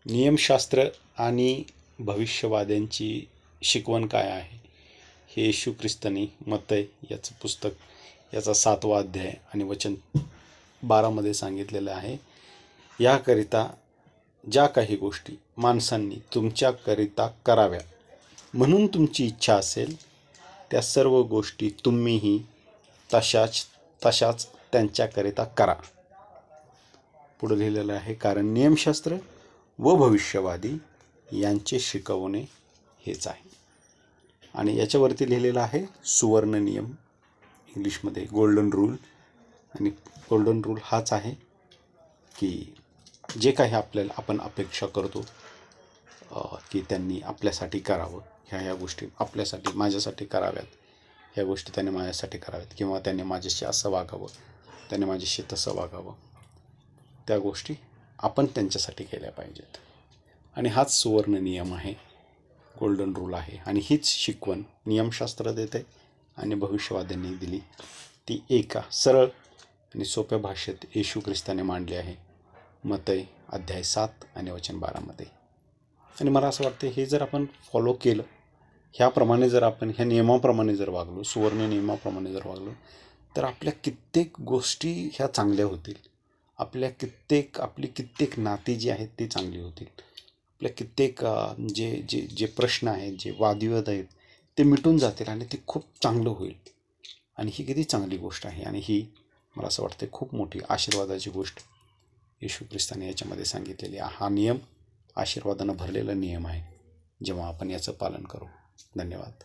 नियमशास्त्र आणि भविष्यवाद्यांची शिकवण काय आहे हे येशू ख्रिस्तानी मत्तय याचं पुस्तक याचा 7वा अध्याय आणि वचन 12 सांगितलेलं आहे. याकरिता ज्या काही गोष्टी माणसांनी तुमच्याकरिता कराव्या म्हणून तुमची इच्छा असेल त्या सर्व गोष्टी तुम्हीही तशाच त्यांच्याकरिता करा. पुढे लिहिलेलं आहे, कारण नियमशास्त्र व भविष्यवादी यांचे शिकवणे हेच आहे. आणि याच्यावरती लिहिलेलं आहे सुवर्ण नियम, इंग्लिशमध्ये गोल्डन रूल. आणि गोल्डन रूल हाच आहे की जे काही आपण अपेक्षा करतो की त्यांनी आपल्यासाठी करावं, ह्या गोष्टी आपल्यासाठी माझ्यासाठी कराव्यात, ह्या गोष्टी त्याने माझ्यासाठी कराव्यात, किंवा त्याने माझ्याशी असं वागावं, त्याने माझ्याशी तसं वागावं, त्या गोष्टी आपण त्यांच्यासाठी केल्या पाहिजेत. आणि हाच सुवर्ण नियम आहे, गोल्डन रूल आहे. आणि हीच शिकवण नियमशास्त्र देते आणि भविष्यवाद्यांनी दिली. ती एका सरळ आणि सोप्या भाषेत येशू ख्रिस्ताने मांडली आहे, मत्तय अध्याय 7 आणि वचन 12. आणि मला असं वाटतं हे जर आपण फॉलो केलं, ह्याप्रमाणे जर आपण ह्या नियमाप्रमाणे जर वागलो, सुवर्ण नियमाप्रमाणे जर वागलो, तर आपल्या कित्येक गोष्टी ह्या चांगल्या होतील. आपली कित्येक नाती जी आहेत ती चांगली होतील. आपल्या कित्येक जे प्रश्न आहेत, जे वादविवाद आहेत, ते मिटून जातील आणि ते खूप चांगलं होईल. आणि ही किती चांगली गोष्ट आहे. आणि ही मला असं वाटतं खूप मोठी आशीर्वादाची गोष्ट येशू ख्रिस्ताने याच्यामध्ये सांगितलेली. हा नियम आशीर्वादानं भरलेला नियम आहे, जेव्हा आपण याचं पालन करू. धन्यवाद.